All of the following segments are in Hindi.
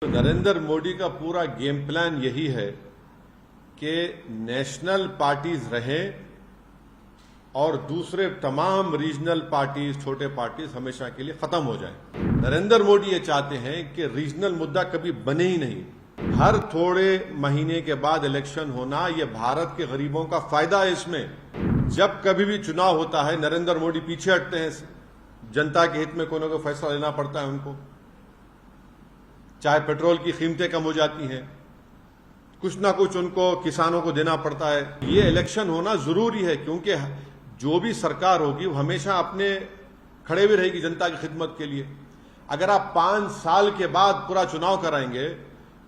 तो नरेंद्र मोदी का पूरा गेम प्लान यही है कि नेशनल पार्टीज रहें और दूसरे तमाम रीजनल पार्टीज, छोटे पार्टीज हमेशा के लिए खत्म हो जाएं। नरेंद्र मोदी ये चाहते हैं कि रीजनल मुद्दा कभी बने ही नहीं। हर थोड़े महीने के बाद इलेक्शन होना, ये भारत के गरीबों का फायदा है। इसमें जब कभी भी चुनाव होता है नरेंद्र मोदी पीछे हटते हैं। जनता के हित में कोई ना कोई फैसला लेना पड़ता है उनको, चाहे पेट्रोल की कीमतें कम हो जाती हैं, कुछ ना कुछ उनको किसानों को देना पड़ता है। ये इलेक्शन होना जरूरी है क्योंकि जो भी सरकार होगी वो हमेशा अपने खड़े भी रहेगी जनता की खिदमत के लिए। अगर आप 5 साल के बाद पूरा चुनाव कराएंगे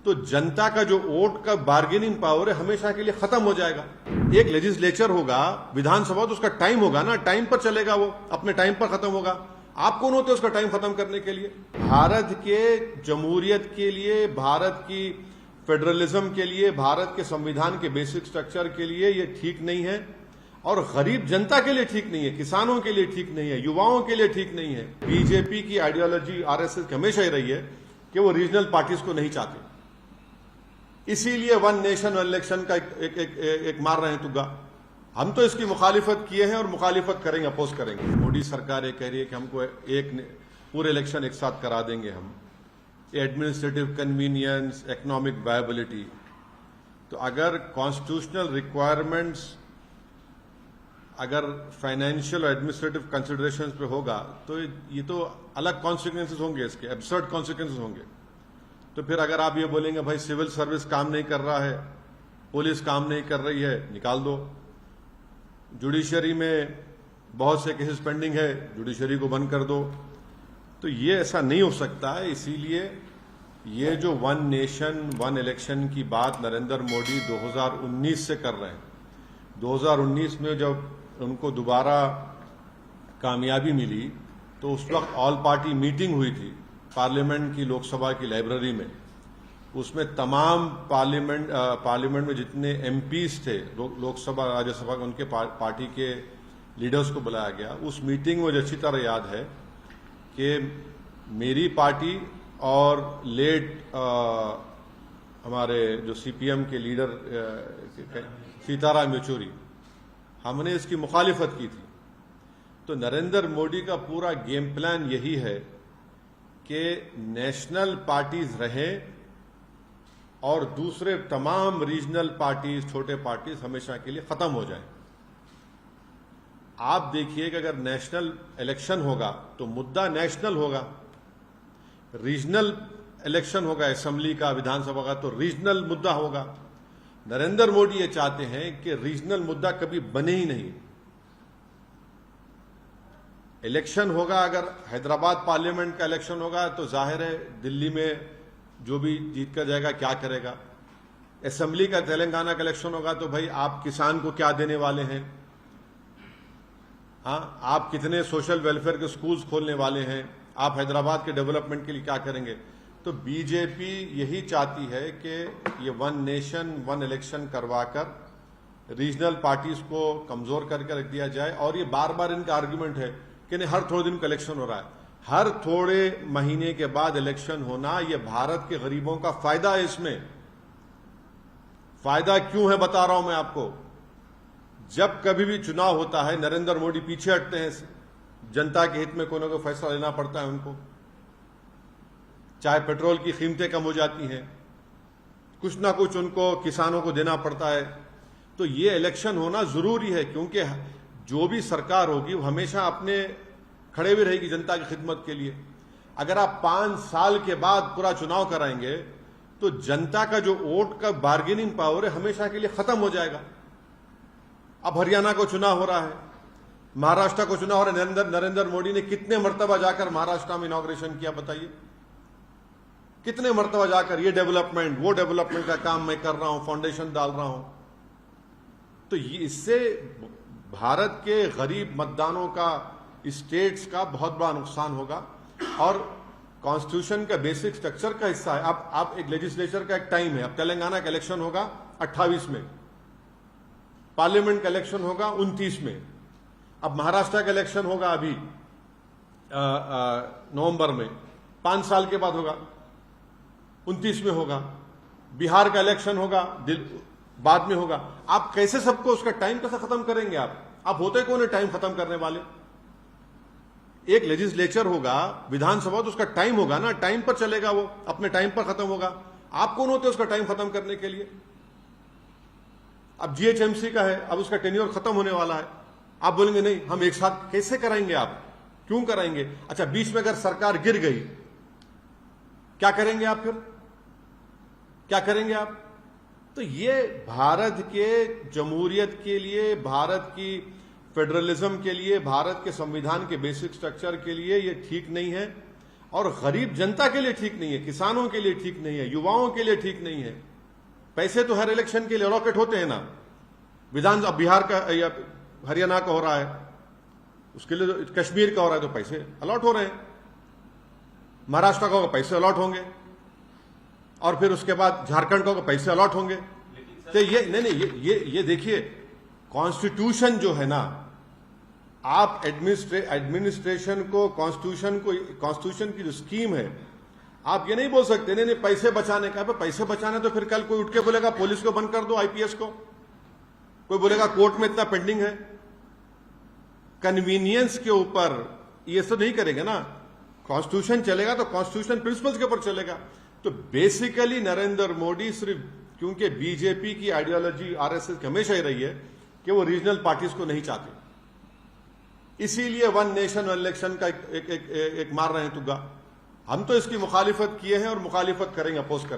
तो जनता का जो वोट का बार्गेनिंग पावर है हमेशा के लिए खत्म हो जाएगा। एक लेजिस्लेचर होगा, विधानसभा, तो उसका टाइम होगा ना, टाइम पर चलेगा, वो अपने टाइम पर खत्म होगा। आप कौन होते उसका टाइम खत्म करने के लिए? भारत के जमहूरियत के लिए, भारत की फेडरलिज्म के लिए, भारत के संविधान के बेसिक स्ट्रक्चर के लिए ये ठीक नहीं है और गरीब जनता के लिए ठीक नहीं है, किसानों के लिए ठीक नहीं है, युवाओं के लिए ठीक नहीं है। बीजेपी की आइडियोलॉजी, आरएसएस की हमेशा ही रही है कि वो रीजनल पार्टीज को नहीं चाहते, इसीलिए वन नेशन वन इलेक्शन का एक मार रहे हैं तुग्गा। हम तो इसकी मुखालिफत किए हैं और मुखालिफत करेंगे, अपोज करेंगे। मोदी सरकार ये कह रही है कि हमको पूरे इलेक्शन एक साथ करा देंगे हम, एडमिनिस्ट्रेटिव कन्वीनियंस, इकोनॉमिक वायबिलिटी। तो अगर कॉन्स्टिट्यूशनल रिक्वायरमेंट्स अगर फाइनेंशियल और एडमिनिस्ट्रेटिव कंसिडरेशंस पे होगा तो ये तो अलग कॉन्सिक्वेंसेस होंगे, इसके एब्सर्ड कॉन्सिक्वेंसेस होंगे। तो फिर अगर आप ये बोलेंगे भाई सिविल सर्विस काम नहीं कर रहा है, पुलिस काम नहीं कर रही है, निकाल दो। जुडिशरी में बहुत से केसेस पेंडिंग है, जुडिशरी को बंद कर दो। तो ये ऐसा नहीं हो सकता है। इसीलिए ये जो वन नेशन वन इलेक्शन की बात नरेंद्र मोदी 2019 से कर रहे हैं, 2019 में जब उनको दोबारा कामयाबी मिली तो उस वक्त ऑल पार्टी मीटिंग हुई थी पार्लियामेंट की, लोकसभा की लाइब्रेरी में। उसमें तमाम पार्लियामेंट में जितने एमपीज थे, लोकसभा राज्यसभा, उनके पार्टी के लीडर्स को बुलाया गया। उस मीटिंग में मुझे अच्छी तरह याद है कि मेरी पार्टी और लेट हमारे जो सीपीएम के लीडर सीताराम येचुरी, हमने इसकी मुखालिफत की थी। तो नरेंद्र मोदी का पूरा गेम प्लान यही है कि नेशनल पार्टीज रहें और दूसरे तमाम रीजनल पार्टीज, छोटे पार्टीज हमेशा के लिए खत्म हो जाएं। आप देखिए कि अगर नेशनल इलेक्शन होगा तो मुद्दा नेशनल होगा, रीजनल इलेक्शन होगा असेंबली का, विधानसभा का, तो रीजनल मुद्दा होगा। नरेंद्र मोदी ये चाहते हैं कि रीजनल मुद्दा कभी बने ही नहीं। इलेक्शन होगा, अगर हैदराबाद पार्लियामेंट का इलेक्शन होगा तो जाहिर है दिल्ली में जो भी जीत कर जाएगा क्या करेगा। असेंबली का तेलंगाना का इलेक्शन होगा तो भाई आप किसान को क्या देने वाले हैं, हाँ, आप कितने सोशल वेलफेयर के स्कूल्स खोलने वाले हैं, आप हैदराबाद के डेवलपमेंट के लिए क्या करेंगे। तो बीजेपी यही चाहती है कि ये वन नेशन वन इलेक्शन करवाकर रीजनल पार्टीज को कमजोर करके रख दिया जाए। और ये बार बार इनका आर्गुमेंट है कि नहीं हर थोड़े दिन का इलेक्शन हो रहा है। हर थोड़े महीने के बाद इलेक्शन होना, ये भारत के गरीबों का फायदा है। इसमें फायदा क्यों है बता रहा हूं मैं आपको। जब कभी भी चुनाव होता है नरेंद्र मोदी पीछे हटते हैं। जनता के हित में कोई ना कोई फैसला लेना पड़ता है उनको, चाहे पेट्रोल की कीमतें कम हो जाती हैं, कुछ ना कुछ उनको किसानों को देना पड़ता है। तो ये इलेक्शन होना जरूरी है क्योंकि जो भी सरकार होगी वो हमेशा अपने खड़े भी रहेगी जनता की खिदमत के लिए। अगर आप 5 साल के बाद पूरा चुनाव कराएंगे तो जनता का जो वोट का बार्गेनिंग पावर है हमेशा के लिए खत्म हो जाएगा। अब हरियाणा को चुनाव हो रहा है, महाराष्ट्र को चुनाव हो रहा है। नरेंद्र मोदी ने कितने मर्तबा जाकर महाराष्ट्र में इनॉग्रेशन किया बताइए, कितने मर्तबा जाकर ये डेवलपमेंट वो डेवलपमेंट का काम मैं कर रहा हूं, फाउंडेशन डाल रहा हूं। तो इससे भारत के गरीब मतदानों का, स्टेट्स का बहुत बड़ा नुकसान होगा और कॉन्स्टिट्यूशन का बेसिक स्ट्रक्चर का हिस्सा है। अब आप एक लेजिस्लेचर का एक टाइम है। अब तेलंगाना का इलेक्शन होगा 28 में, पार्लियामेंट का इलेक्शन होगा 29 में, अब महाराष्ट्र का इलेक्शन होगा अभी नवंबर में, 5 साल के बाद होगा। 29 में होगा, बिहार का इलेक्शन होगा, बाद में होगा। आप कैसे सबको उसका टाइम कैसे खत्म करेंगे? आप होते कौन है टाइम खत्म करने वाले? एक लेजिस्लेचर होगा, विधानसभा, तो उसका टाइम होगा ना, टाइम पर चलेगा, वो अपने टाइम पर खत्म होगा। आप कौन होते उसका टाइम खत्म करने के लिए? अब जीएचएमसी का है, अब उसका टेन्योर खत्म होने वाला है, आप बोलेंगे नहीं हम एक साथ कैसे कराएंगे? आप क्यों कराएंगे? अच्छा, बीच में अगर सरकार गिर गई, क्या करेंगे आप? फिर क्या करेंगे आप? तो ये भारत के जमहूरियत के लिए, भारत की फेडरलिज्म के लिए, भारत के संविधान के बेसिक स्ट्रक्चर के लिए ये ठीक नहीं है, और गरीब जनता के लिए ठीक नहीं है, किसानों के लिए ठीक नहीं है, युवाओं के लिए ठीक नहीं है। पैसे तो हर इलेक्शन के लिए अलॉकेट होते हैं ना, विधान, अब बिहार का या हरियाणा का हो रहा है, उसके लिए तो कश्मीर का हो रहा है तो पैसे अलॉट हो रहे हैं, महाराष्ट्र का होगा पैसे अलॉट होंगे, और फिर उसके बाद झारखंड का होगा पैसे अलॉट होंगे। तो ये नहीं, ये देखिए, कॉन्स्टिट्यूशन जो है ना, आप एडमिनिस्ट्रेशन को, कॉन्स्टिट्यूशन की जो स्कीम है, आप ये नहीं बोल सकते नहीं पैसे बचाने का। पैसे बचाने तो फिर कल कोई उठ के बोलेगा पुलिस को बंद कर दो, आईपीएस को, कोई बोलेगा कोर्ट में इतना पेंडिंग है। कन्वीनियंस के ऊपर ये सब नहीं करेंगे ना। कॉन्स्टिट्यूशन चलेगा तो कॉन्स्टिट्यूशन प्रिंसिपल्स के ऊपर चलेगा। तो बेसिकली नरेंद्र मोदी सिर्फ, क्योंकि बीजेपी की आइडियोलॉजी आरएसएस की हमेशा ही रही है कि वो रीजनल पार्टीज को नहीं चाहते, इसीलिए वन नेशन वन इलेक्शन का एक मार रहे हैं तुग्गा। हम तो इसकी मुखालिफत किए हैं और मुखालिफत करेंगे, अपोज करेंगे।